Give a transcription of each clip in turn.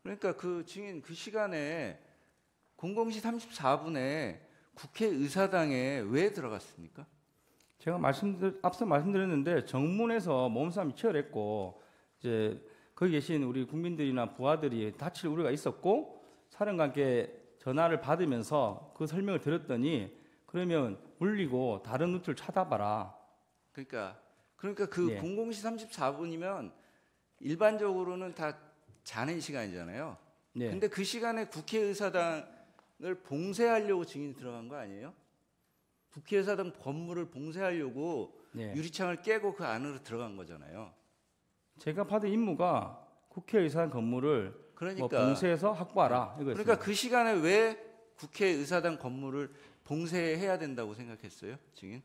그러니까 그 증인 그 시간에 00시 34분에 국회의사당에 왜 들어갔습니까? 제가 앞서 말씀드렸는데 정문에서 몸싸움이 치열했고 이제 거기 계신 우리 국민들이나 부하들이 다칠 우려가 있었고 사령관께 전화를 받으면서 그 설명을 들었더니 그러면 물리고 다른 루트를 찾아봐라. 그러니까 그 네. 00시 34분이면 일반적으로는 다 자는 시간이잖아요. 네. 근데 그 시간에 국회의사당을 봉쇄하려고 증인이 들어간 거 아니에요? 국회의사당 건물을 봉쇄하려고 네. 유리창을 깨고 그 안으로 들어간 거잖아요. 제가 받은 임무가 국회의사당 건물을 그러니까 봉쇄해서 확보하라 이거였습니다. 그러니까 그 시간에 왜 국회의사당 건물을 봉쇄해야 된다고 생각했어요, 증인?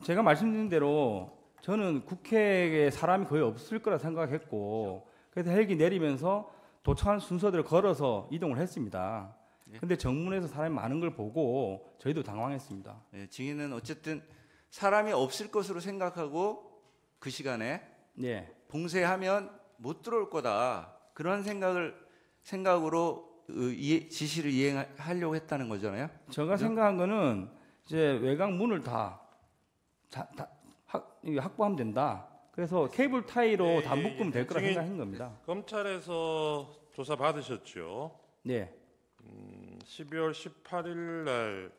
제가 말씀드린 대로 저는 국회에 사람이 거의 없을 거라 생각했고 그래서 헬기 내리면서 도착한 순서대로 걸어서 이동을 했습니다. 예. 근데 정문에서 사람이 많은 걸 보고 저희도 당황했습니다. 네, 증인은 어쨌든 사람이 없을 것으로 생각하고 그 시간에 네. 봉쇄하면 못 들어올 거다. 그런 생각으로 지시를 이행하려고 했다는 거잖아요. 제가 그죠? 생각한 거는 이제 외곽 문을 확보하면 된다. 그래서 케이블 타이로 다 묶으면 될 거라 생각한 겁니다. 검찰에서 조사 받으셨죠? 네. 12월 18일 날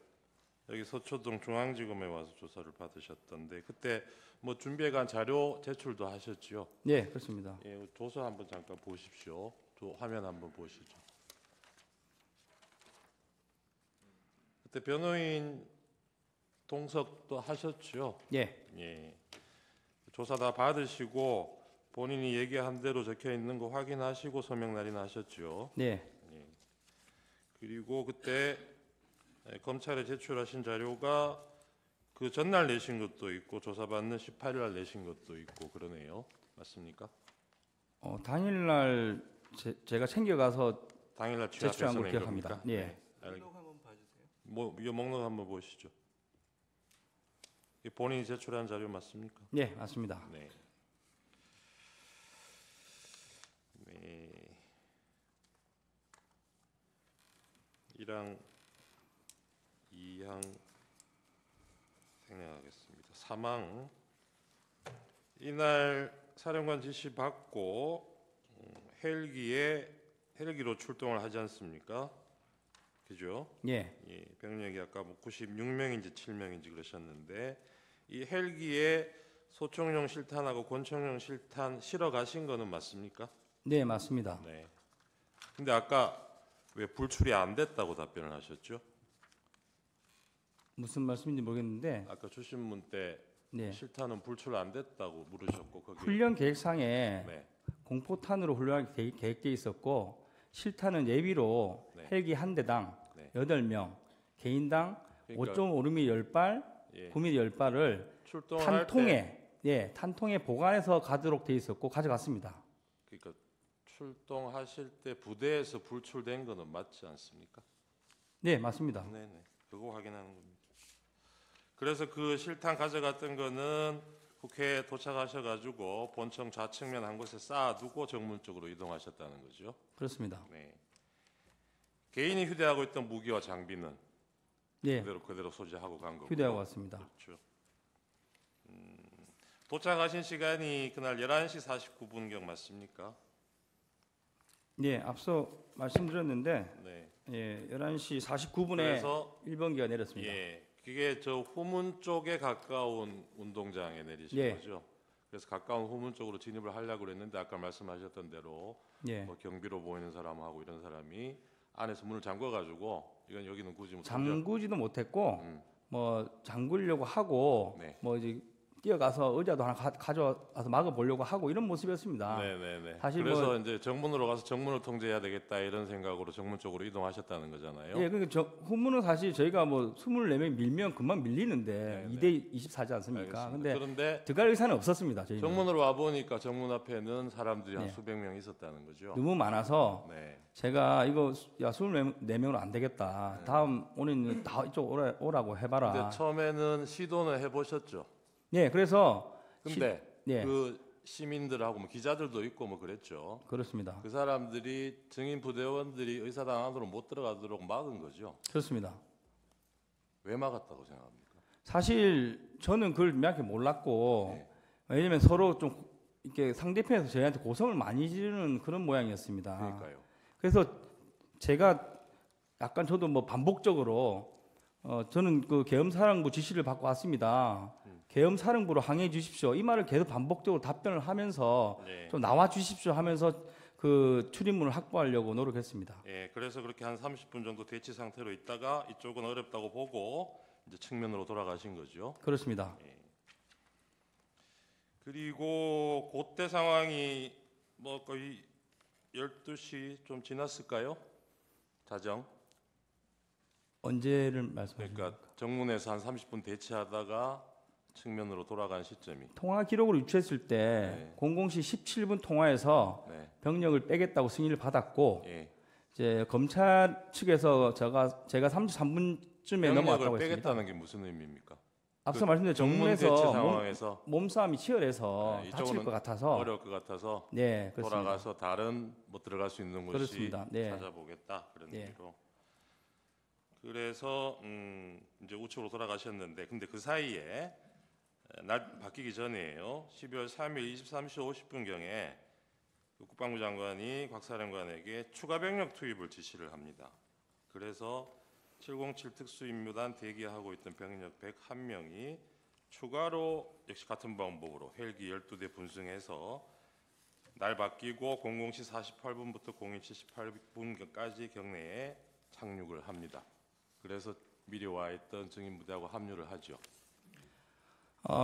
여기 서초동 중앙지검에 와서 조사를 받으셨던데 그때 뭐 준비해간 자료 제출도 하셨죠? 네, 그렇습니다. 예, 조서 한번 잠깐 보십시오. 화면 한번 보시죠. 그때 변호인 동석도 하셨죠? 예. 예. 조사 다 받으시고 본인이 얘기한 대로 적혀 있는 거 확인하시고 서명 날인 하셨죠? 네. 예. 그리고 그때 검찰에 제출하신 자료가 그 전날 내신 것도 있고 조사받는 18일 날 내신 것도 있고 그러네요. 맞습니까? 당일날 제가 챙겨가서 당일날 제출한 취합해서 걸 낸 기억합니다. 겁니까? 예. 목록 한번 봐주세요. 이 목록 한번 보시죠. 이게 본인이 제출한 자료 맞습니까? 네, 맞습니다. 네. 네. 1항 2항 생략하겠습니다. 3항 이날 사령관 지시 받고 헬기로 출동을 하지 않습니까? 그죠? 예. 예, 병력이 아까 뭐 96명인지 7명인지 그러셨는데 이 헬기에 소총용 실탄하고 권총용 실탄 실어 가신 거는 맞습니까? 네, 맞습니다. 네. 근데 아까 왜 불출이 안 됐다고 답변을 하셨죠? 무슨 말씀인지 모르겠는데 아까 주신문 때 네. 실탄은 불출 안 됐다고 물으셨고 거기 훈련 계획상에 네. 공포탄으로 훈련하기 계획돼 있었고 실탄은 예비로 네. 헬기 한 대당 네. 8명, 개인당 그러니까 5.5mm 10발, 예. 9mm 10발을 출동을 할 때 탄통에 보관해서 가도록 돼 있었고 가져갔습니다. 그러니까 출동하실 때 부대에서 불출된 거는 맞지 않습니까? 네, 맞습니다. 네네. 그거 확인하는 겁니다. 그래서 그 실탄 가져갔던 거는 국회에 도착하셔가지고 본청 좌측면 한 곳에 쌓아두고 정문 쪽으로 이동하셨다는 거죠. 그렇습니다. 네. 개인이 휴대하고 있던 무기와 장비는 네, 그대로 소지하고 간 거고요. 휴대하고 왔습니다. 그렇죠. 도착하신 시간이 그날 11시 49분경 맞습니까? 네, 앞서 말씀드렸는데 네. 예, 11시 49분에 그래서 1번기가 내렸습니다. 예, 그게 저 후문 쪽에 가까운 운동장에 내리신 예. 거죠. 그래서 가까운 후문 쪽으로 진입을 하려고 그랬는데 아까 말씀하셨던 대로 예. 뭐 경비로 보이는 사람하고 이런 사람이 안에서 문을 잠궈가지고 이건 여기는 굳이 뭐 잠그지도 못했고 음. 뭐 잠그려고 하고 네. 뭐 이제 뛰어가서 의자도 하나 가져와서 막아보려고 하고 이런 모습이었습니다. 네네네. 사실 그래서 뭐- 이제 정문으로 가서 정문을 통제해야 되겠다 이런 생각으로 정문 쪽으로 이동하셨다는 거잖아요. 예, 그러니까 후문은 사실 저희가 뭐 24명 밀면 금방 밀리는데 네, 2대 24지 않습니까? 알겠습니다. 근데 그런데 들어갈 의사는 없었습니다. 저희는 정문으로 와 보니까 정문 앞에는 사람들이 한 네. 수백 명 있었다는 거죠. 너무 많아서 네. 제가 이거 야 24명으로 안 되겠다. 다음 오늘 다 이쪽 오라고 해봐라. 근데 처음에는 시도는 해보셨죠. 예, 그래서 근데 예. 그 시민들하고 뭐 기자들도 있고 뭐 그랬죠. 그렇습니다. 그 사람들이 증인 부대원들이 의사당 안으로 못 들어가도록 막은 거죠. 그렇습니다. 왜 막았다고 생각합니까? 사실 저는 그걸 명확히 몰랐고 네. 왜냐면 서로 좀 이렇게 상대편에서 저희한테 고성을 많이 지르는 그런 모양이었습니다. 그러니까요. 그래서 제가 약간 저도 뭐 반복적으로 저는 그 계엄사령부 지시를 받고 왔습니다. 계엄사령부로 항해해 주십시오. 이 말을 계속 반복적으로 답변을 하면서 네. 좀 나와 주십시오 하면서 그 출입문을 확보하려고 노력했습니다. 예, 그래서 그렇게 한 30분 정도 대치 상태로 있다가 이쪽은 어렵다고 보고 이제 측면으로 돌아가신 거죠. 그렇습니다. 그리고 그때 상황이 뭐 거의 12시 좀 지났을까요? 자정. 언제를 말씀하십니까? 그러니까 정문에서 한 30분 대치하다가 측면으로 돌아간 시점이. 통화 기록으로 유추했을 때 네. 00시 17분 통화에서 네. 병력을 빼겠다고 승인을 받았고 예. 이제 검찰 측에서 제가 33분쯤에 넘어왔다고 병력을 했습니다. 빼겠다는 게 무슨 의미입니까? 앞서 그 말씀드린 정문 대치 정문에서 상황에서 몸싸움이 치열해서 네, 다칠 이쪽은 것 같아서 어려울 것 같아서 네, 그렇습니다. 돌아가서 다른 뭐 들어갈 수 있는 곳이 그렇습니다. 네. 찾아보겠다 그런 네. 의미로. 그래서 이제 우측으로 돌아가셨는데 근데 그 사이에 날 바뀌기 전이에요. 12월 3일 23시 50분경에 국방부 장관이 곽 사령관에게 추가 병력 투입을 지시를 합니다. 그래서 707 특수임무단 대기하고 있던 병력 101명이 추가로 역시 같은 방법으로 헬기 12대 분승해서 날 바뀌고 00시 48분부터 01시 18분까지 경내에 착륙을 합니다. 그래서 미리 와 있던 증인 부대하고 합류를 하죠.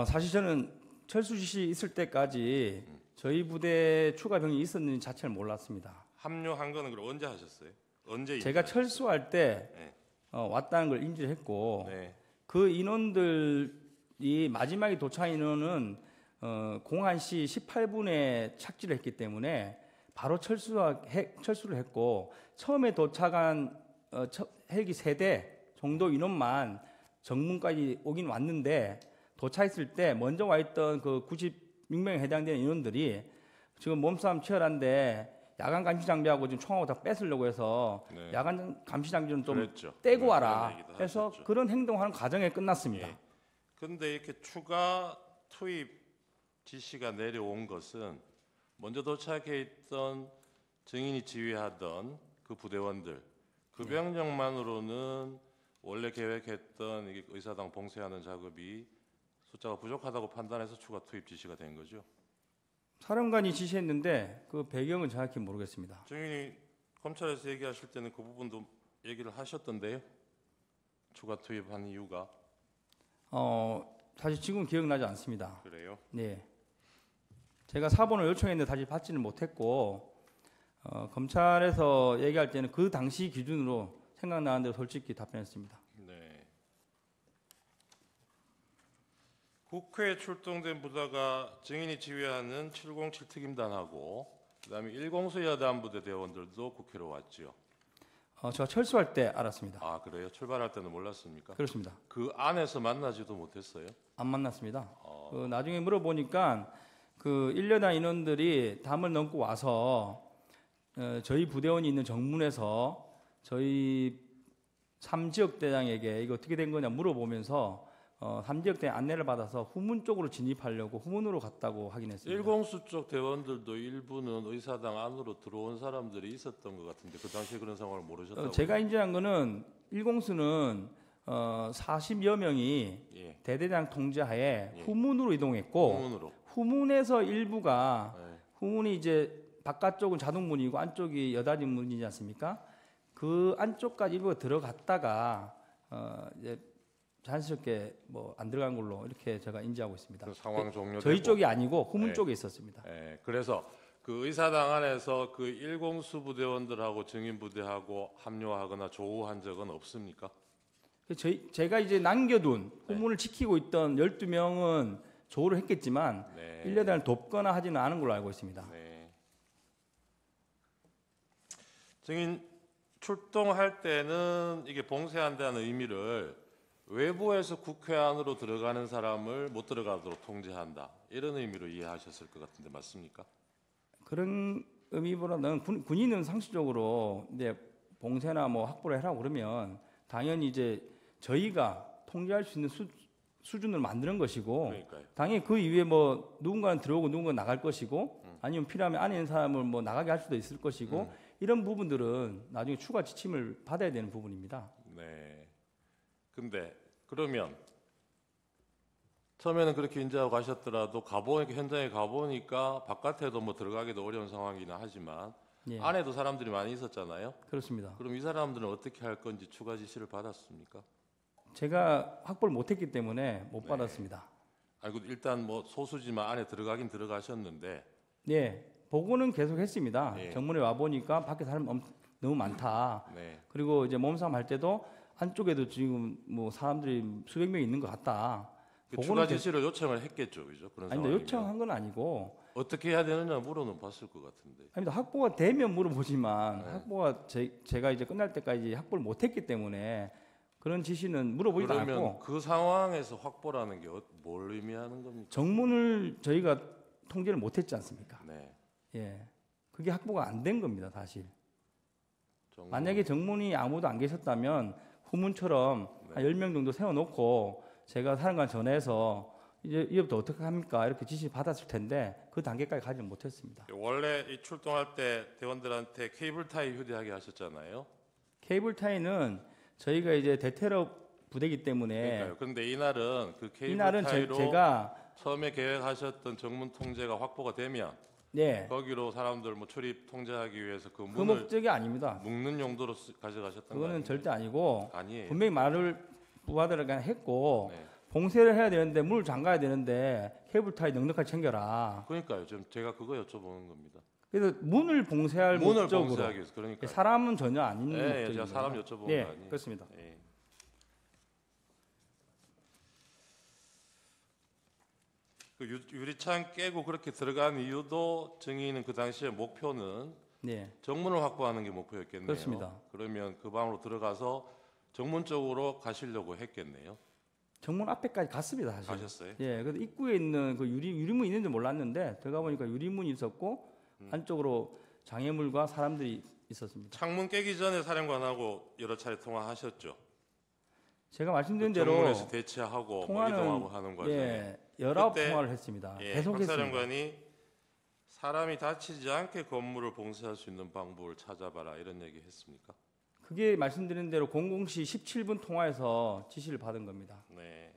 사실 저는 철수 지시 있을 때까지 저희 부대 추가 병력이 있었는지 자체를 몰랐습니다. 합류한 거는 그럼 언제 하셨어요? 언제 제가 인지하셨어요? 철수할 때 네. 왔다는 걸 인지를 했고 네. 그 인원들이 마지막에 도착한 인원은 01시 18분에 착지를 했기 때문에 바로 철수를 했고 처음에 도착한 헬기 3대 정도 인원만 정문까지 오긴 왔는데 도착했을 때 먼저 와 있던 그 96명에 해당되는 인원들이 지금 몸싸움 치열한데 야간 감시 장비하고 지금 총하고 다 뺏으려고 해서 네. 야간 감시 장비는 좀 그랬죠. 떼고 네, 와라 그런 얘기도 해서 하셨죠. 그런 행동하는 과정에 끝났습니다. 예. 근데 이렇게 추가 투입 지시가 내려온 것은 먼저 도착해 있던 증인이 지휘하던 그 부대원들 그 병력만으로는 원래 계획했던 이게 의사당 봉쇄하는 작업이 숫자가 부족하다고 판단해서 추가 투입 지시가 된 거죠. 사령관이 지시했는데 그 배경은 정확히 모르겠습니다. 증인이 검찰에서 얘기하실 때는 그 부분도 얘기를 하셨던데요. 추가 투입한 이유가 사실 지금 기억나지 않습니다. 그래요. 네, 제가 사본을 요청했는데 다시 받지는 못했고 검찰에서 얘기할 때는 그 당시 기준으로 생각나는 대로 솔직히 답변했습니다. 네. 국회에 출동된 부대가 증인이 지휘하는 707 특임단하고 그다음에 1공수 여단부대 대원들도 국회로 왔죠. 제가 철수할 때 알았습니다. 아 그래요? 출발할 때는 몰랐습니까? 그렇습니다. 그 안에서 만나지도 못했어요. 안 만났습니다. 나중에 물어보니까 그 1여단 인원들이 담을 넘고 와서 저희 부대원이 있는 정문에서 저희 3지역 대장에게 이거 어떻게 된 거냐 물어보면서 3지역 대장 안내를 받아서 후문 쪽으로 진입하려고 후문으로 갔다고 확인했습니다. 1공수 쪽 대원들도 일부는 의사당 안으로 들어온 사람들이 있었던 것 같은데 그 당시에 그런 상황을 모르셨다고? 제가 인지한 거는 1공수는 40여 명이 예. 대대장 통제하에 예. 후문으로 이동했고 후문으로. 후문에서 일부가 네. 후문이 이제 바깥쪽은 자동문이고 안쪽이 여닫이 문이지 않습니까? 그 안쪽까지 일부가 들어갔다가 이제 자연스럽게 뭐 안 들어간 걸로 이렇게 제가 인지하고 있습니다. 그 상황 종료되고. 저희 쪽이 아니고 후문 네. 쪽에 있었습니다. 예, 그래서 그 의사당 안에서 그 1공수 부대원들하고 증인 부대하고 합류하거나 조우한 적은 없습니까? 제가 이제 남겨둔 네. 후문을 지키고 있던 12명은 조우를 했겠지만 네. 1여단을 돕거나 하지는 않은 걸로 알고 있습니다. 네. 증인 출동할 때는 이게 봉쇄한다는 의미를 외부에서 국회 안으로 들어가는 사람을 못 들어가도록 통제한다. 이런 의미로 이해하셨을 것 같은데 맞습니까? 그런 의미보다는 군인은 상식적으로 이제 봉쇄나 뭐 확보를 해라고 그러면 당연히 이제 저희가 통제할 수 있는 수준을 만드는 것이고 그러니까요. 당연히 그 이후에 뭐 누군가는 들어오고 누군가는 나갈 것이고 아니면 필요하면 안에 있는 사람을 뭐 나가게 할 수도 있을 것이고 이런 부분들은 나중에 추가 지침을 받아야 되는 부분입니다. 네. 근데 그러면 처음에는 그렇게 인지하고 가셨더라도 현장에 가보니까 바깥에도 뭐 들어가기도 어려운 상황이긴 하지만 예, 안에도 사람들이 많이 있었잖아요. 그렇습니다. 그럼 이 사람들은 어떻게 할 건지 추가 지시를 받았습니까? 제가 확보를 못했기 때문에 못 네. 받았습니다. 아이고 일단 뭐 소수지만 안에 들어가긴 들어가셨는데 예, 보고는 계속 했습니다. 예. 정문에 와 보니까 밖에 사람 너무 많다. 네. 그리고 이제 몸싸움 할 때도 안쪽에도 지금 뭐 사람들이 수백 명 있는 것 같다. 그 보고는 추가 지시를 요청을 했겠죠, 그죠? 그런 아니, 상황이면 요청한 건 아니고 어떻게 해야 되느냐 물어는 봤을 것 같은데. 아닙니다. 확보가 되면 물어보지만 네. 확보가 제가 이제 끝날 때까지 확보를 못했기 때문에 그런 지시는 물어보지도 그러면 않고 그 상황에서 확보라는 게 뭘 의미하는 겁니까? 정문을 저희가 통제를 못했지 않습니까? 네. 예, 그게 확보가 안 된 겁니다, 사실. 정문. 만약에 정문이 아무도 안 계셨다면 후문처럼 네. 한 10명 정도 세워놓고 제가 사령관 전화해서 이제부터 어떻게 합니까? 이렇게 지시 받았을 텐데 그 단계까지 가지 못했습니다. 원래 이 출동할 때 대원들한테 케이블 타이 휴대하게 하셨잖아요. 케이블 타이는 저희가 이제 대테러 부대이기 때문에 그러니까요. 그런데 이날은 그 케이블 이날은 타이로 제가 처음에 계획하셨던 정문 통제가 확보가 되면 네, 거기로 사람들 뭐 출입 통제하기 위해서 그 그 문을 목적이 아닙니다. 묶는 용도로 가져가셨던 거 그거는 아니에요? 절대 아니고 아니에요. 분명히 말을 부하들에게 했고 네. 봉쇄를 해야 되는데 문을 잠가야 되는데 케이블 타이 넉넉하게 챙겨라. 그러니까요. 지금 제가 그거 여쭤보는 겁니다. 그래서 문을 봉쇄할 문을 목적으로 봉쇄하기 위해서 그러니까. 사람은 전혀 아닌 예, 목적입니다. 제가 사람 여쭤보는 예, 거 아니에요. 그렇습니다. 예. 그 유리창 깨고 그렇게 들어간 이유도 증인은 그 당시에 목표는 네, 정문을 확보하는 게 목표였겠네요. 그렇습니다. 그러면 그 방으로 들어가서 정문 쪽으로 가시려고 했겠네요. 정문 앞에까지 갔습니다, 사실. 가셨어요? 예, 그래서 입구에 있는 그 유리문 있는지 몰랐는데 들어가 보니까 유리문이 있었고 안쪽으로 장애물과 사람들이 있었습니다. 창문 깨기 전에 사령관하고 여러 차례 통화하셨죠. 제가 말씀드린 그 대로 정문에서 대치하고 뭐 통화는 이동하고 하는 과정에 예, 19 그때, 통화를 했습니다. 예, 계속 박 했습니다. 사령관이 사람이 다치지 않게 건물을 봉쇄할 수 있는 방법을 찾아봐라 이런 얘기 했습니까? 그게 말씀드린 대로 00시 17분 통화에서 지시를 받은 겁니다. 네.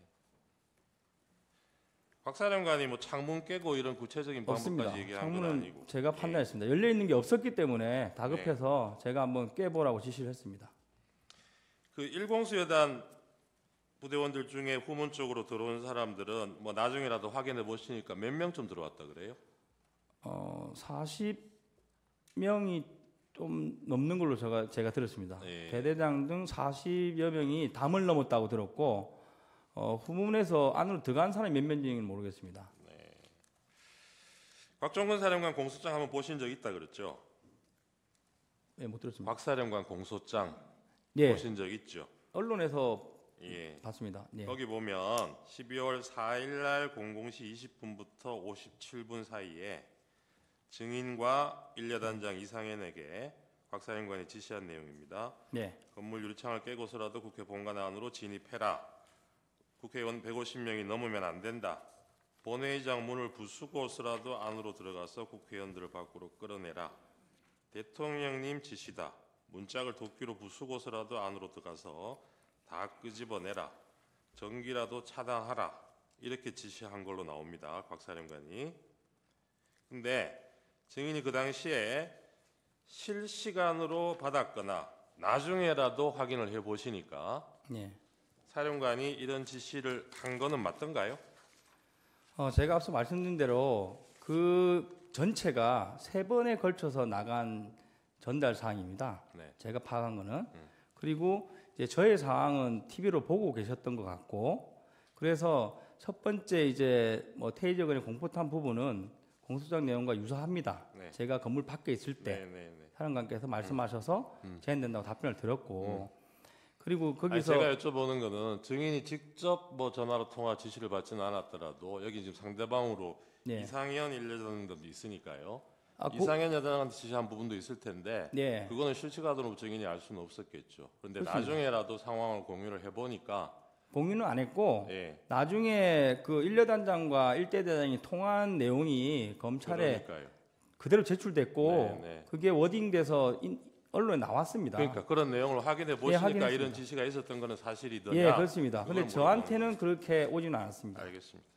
박 사령관이 뭐 창문 깨고 이런 구체적인 없습니다. 방법까지 얘기한 건 창문은 아니고 제가 예. 판단했습니다. 열려 있는 게 없었기 때문에 다급해서 제가 한번 깨보라고 지시를 했습니다. 그 일공수여단 부대원들 중에 후문 쪽으로 들어온 사람들은 뭐 나중에라도 확인해 보시니까 몇 명쯤 들어왔다 그래요? 40명이 좀 넘는 걸로 제가 들었습니다. 예. 대대장 등 40여 명이 담을 넘었다고 들었고 후문에서 안으로 들어간 사람이 몇 명인지는 모르겠습니다. 곽종근 사령관 공소장 한번 보신 적 있다 그랬죠? 예, 못 들었습니다. 박 사령관 공소장 예, 보신 적 있죠? 언론에서 예. 봤습니다. 예. 거기 보면 12월 4일 날 00시 20분부터 57분 사이에 증인과 일여단장 이상현에게 곽 사령관이 지시한 내용입니다. 네, 건물 유리창을 깨고서라도 국회 본관 안으로 진입해라. 국회의원 150명이 넘으면 안 된다. 본회의장 문을 부수고서라도 안으로 들어가서 국회의원들을 밖으로 끌어내라. 대통령님 지시다. 문짝을 도끼로 부수고서라도 안으로 들어가서 다 끄집어내라. 전기라도 차단하라. 이렇게 지시한 걸로 나옵니다. 곽 사령관이. 근데 증인이 그 당시에 실시간으로 받았거나 나중에라도 확인을 해보시니까 예. 사령관이 이런 지시를 한 거는 맞던가요? 제가 앞서 말씀드린 대로 그 전체가 3번에 걸쳐서 나간 전달 사항입니다. 네. 제가 파악한 거는. 그리고 이제 저의 사항은 TV로 보고 계셨던 것 같고, 그래서 첫 번째 이제 뭐 테이저건의 공포탄 부분은 공소장 내용과 유사합니다. 네. 제가 건물 밖에 있을 때 네. 사령관께서 말씀하셔서 제한된다고 답변을 들었고, 그리고 아니, 거기서 제가 여쭤보는 거는 증인이 직접 뭐 전화로 통화 지시를 받지는 않았더라도 여기 지금 상대방으로 네. 이상현 1여단도 있으니까요. 아, 이상현 여단한테 지시한 부분도 있을 텐데 네. 그거는 실시간으로 증인이 알 수는 없었겠죠. 그런데 그렇습니다. 나중에라도 상황을 공유를 해보니까 공유는 안 했고 예, 나중에 그 1여단장과 1대대장이 통화한 내용이 검찰에 그러니까요. 그대로 제출됐고 네, 네. 그게 워딩돼서 언론에 나왔습니다. 그러니까 그런 내용을 확인해 보시니까 확인했습니다. 이런 지시가 있었던 거는 사실이더냐? 예, 그렇습니다. 그걸 근데 물어보는 저한테는 그렇게 오지는 않았습니다. 알겠습니다.